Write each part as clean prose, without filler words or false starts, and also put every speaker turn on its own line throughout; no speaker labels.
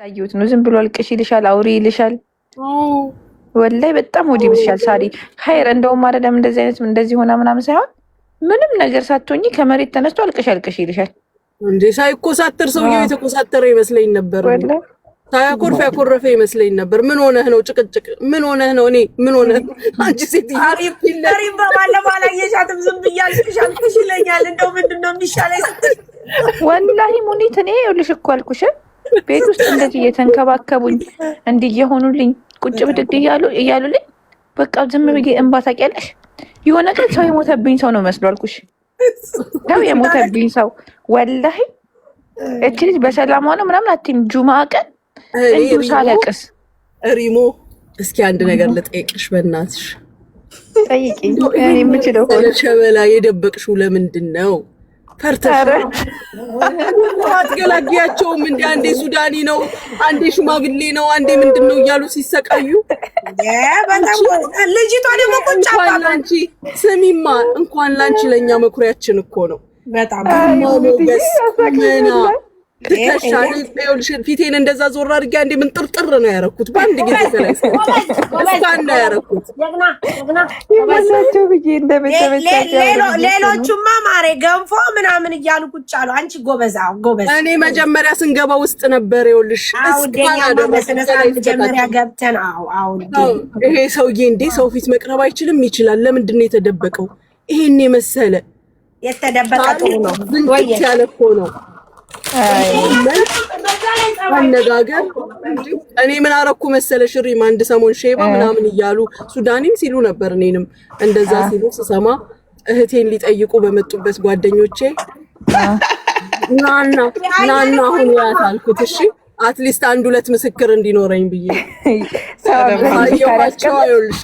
ታዩት ነው ዝም ብሎ አልቅሽ ይልሻል፣ አውሪ ይልሻል። ወላይ በጣም ወዲ ብሻል ሳሪ ኸይር እንደውም አይደለም እንደዚህ አይነት እንደዚህ ሆና ምናምን ሳይሆን ምንም ነገር ሳትሆኚ ከመሬት ተነስቶ አልቅሽ አልቅሽ ይልሻል።
እንዴ ሳይኮሳተር ሰውዬው የተኮሳተረ ይመስለኝ ነበር።
ወላይ
ሳያኮርፍ ያኮረፈ ይመስለኝ ነበር። ምን ሆነህ ነው ጭቅጭቅ? ምን ሆነህ ነው? እኔ ምን ሆነህ አንቺ ሴት
አሪፍ ባለፈው አላየሻትም? ዝም ብያለሽ አልቅሽ ይለኛል። እንደው ምንድነው የሚሻለኝ?
ወላሂ ሙኒት እኔ ይኸውልሽ እኮ አልኩሽ ቤት ውስጥ እንደዚህ እየተንከባከቡኝ እንዲህ እየሆኑልኝ ቁጭ ብድግ እያሉልኝ በቃ ዝም ብዬ እንባ ታውቂያለሽ። የሆነ ቀን ሰው የሞተብኝ ሰው ነው መስሎ አልኩሽ። ሰው የሞተብኝ ሰው ወላሂ እቺ ልጅ በሰላም ሆነ ምናምን አትይም። ጁማ ቀን እንዲሁ ሳለቅስ
ሪሞ እስኪ አንድ ነገር ልጠይቅሽ በእናትሽ።
ጠይቂኝ። እኔ የምችለው ሆነ
ሸበላ የደበቅሽው ለምንድን ነው? ፈርተሽ አትገላግያቸውም? እንደ አንዴ ሱዳኒ ነው፣ አንዴ ሽማግሌ ነው፣ አንዴ ምንድን ነው እያሉ ሲሰቃዩ
ልጅቷ ደግሞ ቁጭ
ላንቺ ስሚማ፣ እንኳን ላንቺ ለእኛ መኩሪያችን እኮ ነው።
በጣም
ሞገስ ምና ትከሻልሽ ፊቴን እንደዛ ዞር አድርጌ አንዴ ምን ጥርጥር ነው ያደረኩት በአንድ ጊዜ ተለስ ስታና ያደረኩት
ይመሳቸው ብዬ እንደመጨበጫቸው።
ሌሎቹማ ማሬ ገንፎ ምናምን እያሉ ቁጭ አሉ። አንቺ ጎበዝ ጎበዝ።
እኔ መጀመሪያ ስንገባ ውስጥ ነበር ይኸውልሽ
መጀመሪያ ገብተን
ይሄ ሰውዬ እንዴ ሰው ፊት መቅረብ አይችልም? ይችላል። ለምንድን ነው የተደበቀው? ይሄን የመሰለ
የተደበቀ ጥሩ ነው
ወይ ያለ እኮ ነው አነጋገር። እኔ ምን አረኩ መሰለሽ ሪም አንድ ሰሞን ሼባ ምናምን እያሉ ሱዳኒም ሲሉ ነበር። እኔንም እንደዛ ሲሉ ስሰማ እህቴን ሊጠይቁ በመጡበት ጓደኞቼ ናና አሁን ያት አልኩት። እሺ አትሊስት አንድ ሁለት ምስክር እንዲኖረኝ ብዬ አየኋቸው። አይውልሽ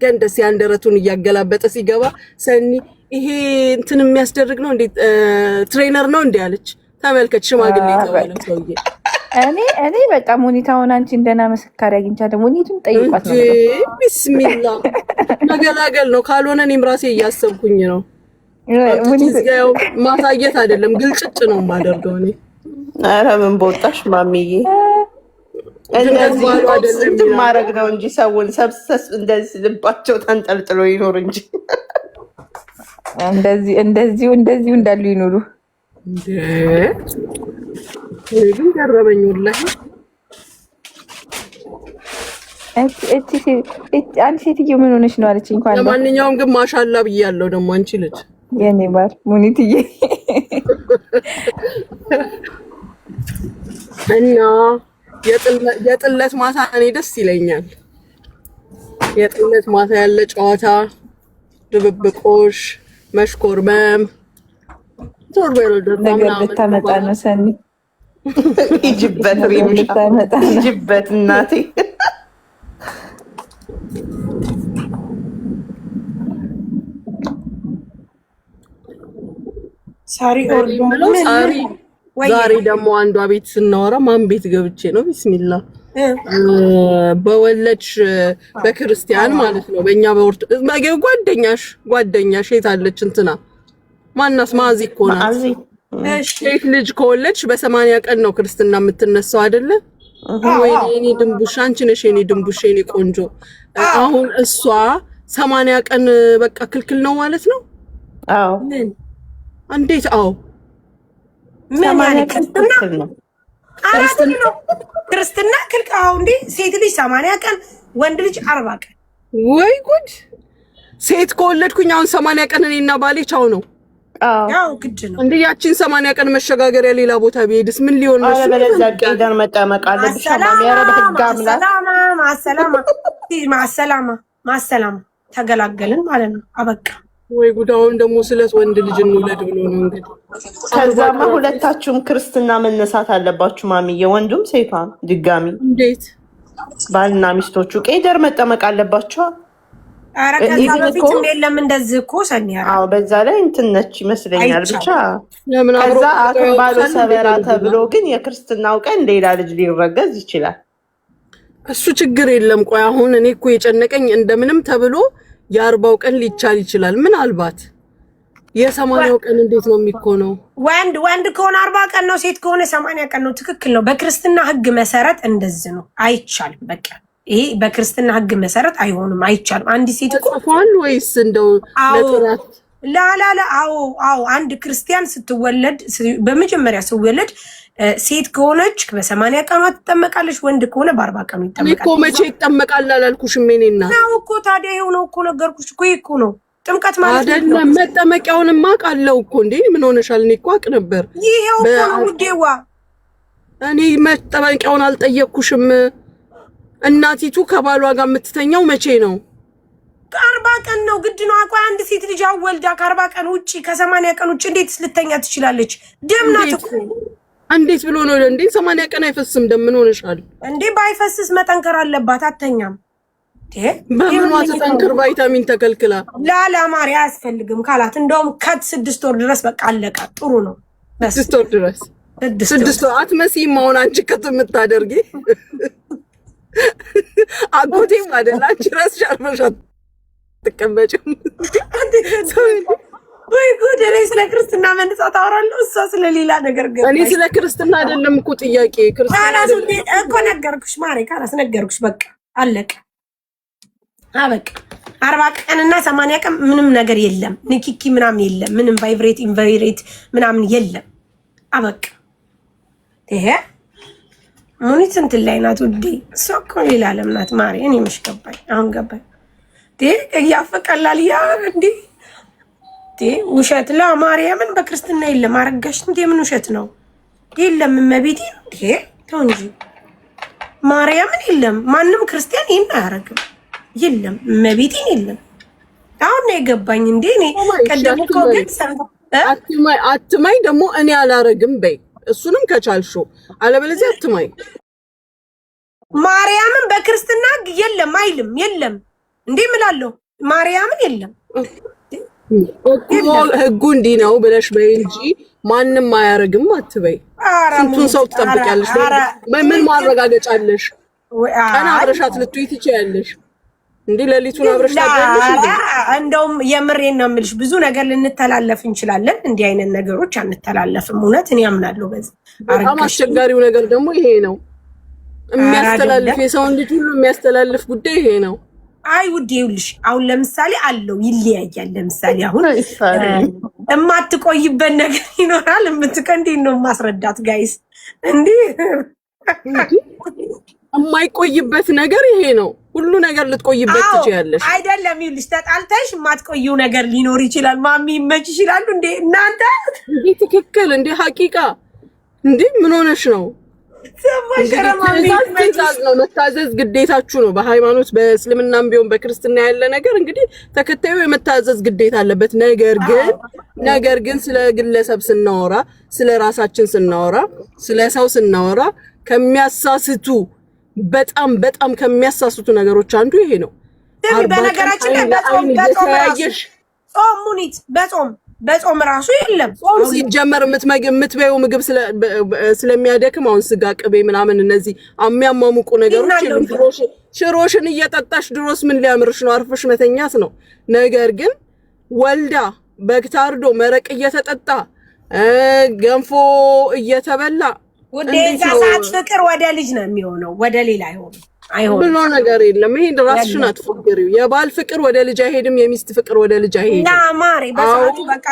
ገንደስ ያንደረቱን እያገላበጠ ሲገባ ሰኒ ይሄ እንትን የሚያስደርግ ነው እንዴ ትሬነር ነው እንዴ አለች። ተመልከች ሽማግሌ ተባለ ሰውዬ።
እኔ በቃ ሙኒታውን አንቺ እንደና መስካሪ አግኝቻለሁ። ሙኒቱን ጠይቋት ነው።
ቢስሚላ መገላገል ነው። ካልሆነ እኔም ራሴ እያሰብኩኝ ነው። ሙኒታው ማሳየት አይደለም ግልጭጭ ነው የማደርገው እኔ።
ኧረ ምን በወጣሽ ማሚዬ፣ እንደዚህ ማድረግ ነው እንጂ ሰውን ሰብሰስ እንደዚህ ልባቸው ተንጠልጥሎ ይኖር እንጂ
እንደዚሁ እንዳሉ ይኖሩ።
ግን ገረመኝ ወላሂ።
አንቺ ሴትዮ ምን ሆነሽ ነው አለችኝ። እንኳን
ለማንኛውም ግን ማሻላ ብያለሁ። ደግሞ አንቺ ልጅ
የኔ ባል ሙኒትዬ
እና የጥለት ማታ እኔ ደስ ይለኛል። የጥለት ማታ ያለ ጨዋታ፣ ድብብቆሽ፣ መሽኮርመም
ነገር ልታመጣ ነው ሰኒ።
ይጅበት ይጅበት እናቴ።
ዛሬ ደግሞ አንዷ ቤት ስናወራ ማን ቤት ገብቼ ነው ቢስሚላ በወለድሽ በክርስቲያን ማለት ነው። በእኛ ጓደኛሽ የት አለች? እንትና ማናስ ማዚ እኮ ናት። ሴት ልጅ ከወለድሽ በ80 ቀን ነው ክርስትና የምትነሳው አይደለ? ወይ እኔ ድንቡሽ አንቺ ነሽ የኔ ድንቡሽ የኔ ቆንጆ። አሁን እሷ 80 ቀን በቃ ክልክል ነው ማለት ነው?
አዎ።
እንዴት? አዎ
ክርስትና ክልካው እንዴ? ሴት ልጅ 80 ቀን ወንድ ልጅ 40 ቀን።
ወይ ጉድ! ሴት ከወለድኩኝ አሁን 80 ቀን እኔና ባሌ ቻው ነው።
አዎ ግድ ነው
እንዴ? ያቺን 80 ቀን መሸጋገሪያ ሌላ ቦታ ቢሄድስ ምን ሊሆን ነው?
አረ በለዛ ቀደር መጣመቅ አለብሽ።
ማሰላማ ተገላገልን ማለት ነው። አበቃ።
ወይ ጉድ! አሁን ደግሞ ስለት ወንድ ልጅ እንውለድ ብሎ ነው እንግዲህ።
ከዛማ ሁለታችሁም ክርስትና መነሳት አለባችሁ ማሚዬ፣ ወንዱም ሴቷም ድጋሚ።
እንዴት?
ባልና ሚስቶቹ ቀደር መጠመቅ አለባችሁ።
አረ ከዛ በፊት የለም እንደዚህ እኮ ሰኒ።
አዎ በዛ ላይ እንትን ነች ይመስለኛል። ብቻ ከዛ አክባሎ ሰበራ ተብሎ ግን የክርስትናው ቀን ሌላ ልጅ ሊረገዝ ይችላል።
እሱ ችግር የለም። ቆይ አሁን እኔ እኮ የጨነቀኝ እንደምንም ተብሎ የ40 ቀን ሊቻል ይችላል ምናልባት። የ80ው ቀን እንዴት ነው የሚኮነው?
ወንድ ከሆነ 40 ቀን ነው፣ ሴት ከሆነ 80 ቀን ነው። ትክክል ነው። በክርስትና ህግ መሰረት እንደዚህ ነው። አይቻልም። በቃ ይሄ በክርስትና ህግ መሰረት አይሆንም፣ አይቻልም። አንድ ሴት
ተጽፏል ወይስ እንደው ለጥራት?
ላላላ አዎ አንድ ክርስቲያን ስትወለድ በመጀመሪያ ስትወለድ ሴት ከሆነች በ80 ቀኗ ትጠመቃለች፣ ወንድ ከሆነ በ40 ቀኑ ይጠመቃል።
እኮ መቼ ይጠመቃል አላልኩሽም? እኔና
ነው እኮ ታዲያ ይሄው ነው እኮ ነገርኩሽ እኮ። ይሄ እኮ ነው ጥምቀት ማለት ነው
አይደለም። መጠመቂያውንማ አውቃለሁ እኮ። እንዴ ምን ሆነሻል? እኔ እኮ አውቅ ነበር።
ይሄው እኮ ነው ውዴዋ።
እኔ መጠመቂያውን አልጠየቅኩሽም። እናቲቱ ከባሏ ጋር የምትተኛው መቼ ነው?
40 ቀን ነው ግድ ነው። አቋ አንድ ሴት ልጅ አወልዳ ከ40 ቀን ውጪ ከ80 ቀን ውጪ እንዴት ልተኛ ትችላለች? ደም ናት እኮ።
እንዴት ብሎ ነው እንዴ? 80 ቀን አይፈስም ደም። ምን ሆነሻል
እንዴ? ባይፈስስ መጠንከር አለባት። አተኛም
በምኗ ተጠንክር? ቫይታሚን ተከልክላ
ላላማሪ አያስፈልግም ካላት እንደውም ከት 6 ወር ድረስ በቃ አለቃ። ጥሩ ነው
6 ወር ድረስ 6 ወር አትመሲም። አሁን አንቺ ከት የምታደርጊ አጎቴ ማለት አንቺ ራስሽ አርፈሻት ተቀመጭም።
ወይ ጉድ! እኔ ስለ ክርስትና መንጻት አወራለሁ፣ እሷ ስለ ሌላ ነገር ገባኝ።
እኔ ስለ ክርስትና አይደለም እኮ ጥያቄ። ክርስትና
እኮ ነገርኩሽ ማሬ፣ ካላስ ነገርኩሽ። በቃ አለቀ አበቃ። 40 ቀንና 80 ቀን ምንም ነገር የለም፣ ንኪኪ ምናምን የለም፣ ምንም ቫይብሬት ኢንቫይሬት ምናምን የለም። አበቃ። ይሄ ሙኒት እንትን ላይ ናት ውዴ። እሷ እኮ ሌላ ዓለም ናት ማሬ። እኔ ምሽ ገባኝ፣ አሁን ገባኝ። እያፈቀላል ያ እንዴ ውሸት ለማርያምን በክርስትና የለም። አረጋሽ እንዴ ምን ውሸት ነው? የለም እመቤቴ እንዴ ተው እንጂ ማርያምን የለም። ማንም ክርስቲያን ይሄን አያረግም። የለም እመቤቴን የለም። አሁን ነው የገባኝ። እንዴ እኔ ቀደም እኮ ግን
አትማይ ደግሞ እኔ አላረግም በይ። እሱንም ከቻልሹ አለበለዚያ አትማይ።
ማርያምን በክርስትና የለም አይልም። የለም እንዴ እምላለሁ ማርያምን የለም።
ህጉ እንዲህ ነው ብለሽ በይ እንጂ ማንም አያረግም አትበይ። ስንቱን ሰው ትጠብቂያለሽ? ምን ማረጋገጫ አለሽ? ቀን አብረሻት ልትይ ትችያለሽ እንዴ? ሌሊቱን አብረሽ ታገኛለሽ እንዴ?
እንደውም የምሬን ነው የምልሽ፣ ብዙ ነገር ልንተላለፍ እንችላለን። እንዲህ አይነት ነገሮች አንተላለፍም። እውነት እኔ አምናለሁ በዚህ።
በጣም አስቸጋሪው ነገር ደግሞ ይሄ ነው። የሚያስተላልፍ የሰውን ልጅ ሁሉ የሚያስተላልፍ ጉዳይ ይሄ ነው።
አይ ውዴ ይኸውልሽ፣ አሁን ለምሳሌ አለው ይለያያል። ለምሳሌ አሁን የማትቆይበት ነገር ይኖራል። እንዴት ነው ማስረዳት ጋይስ? እንዴ
የማይቆይበት ነገር ይሄ ነው። ሁሉ ነገር ልትቆይበት ትችያለሽ
አይደለም? ይኸውልሽ ተጣልተሽ የማትቆይው ነገር ሊኖር ይችላል። ማሚ ይመች ይችላሉ እንዴ እናንተ? እንዴ
ትክክል እንዴ ሐቂቃ እንዴ ምን ሆነሽ ነው? ትእዛዝ ነው፣ መታዘዝ ግዴታችሁ ነው። በሃይማኖት በእስልምናም ቢሆን በክርስትና ያለ ነገር እንግዲህ ተከታዩ የመታዘዝ ግዴታ አለበት። ነገር ግን ስለ ግለሰብ ስናወራ፣ ስለ ራሳችን ስናወራ፣ ስለ ሰው ስናወራ ከሚያሳስቱ በጣም ከሚያሳስቱ ነገሮች አንዱ ይሄ ነው።
በነገራችን ላይ በጾም ራሱ የለም።
ጾም ሲጀመር የምትበይው ምግብ ስለሚያደክም አሁን ስጋ፣ ቅቤ ምናምን እነዚህ የሚያሟሙቁ ነገሮች የሉም። ሽሮሽን እየጠጣሽ ድሮስ ምን ሊያምርሽ ነው? አርፈሽ መተኛት ነው። ነገር ግን ወልዳ በግ ታርዶ መረቅ እየተጠጣ ገንፎ እየተበላ
ወደዛ ሰዓት ፍቅር ወደ ልጅ ነው የሚሆነው፣ ወደ ሌላ አይሆንም።
ብሎ ነገር የለም። ይሄን ራስሽን አትፎግሪው። የባል ፍቅር ወደ ልጅ አይሄድም፣ የሚስት ፍቅር ወደ ልጅ አይሄድም።
ና ማሪ በሰዓቱ በቃ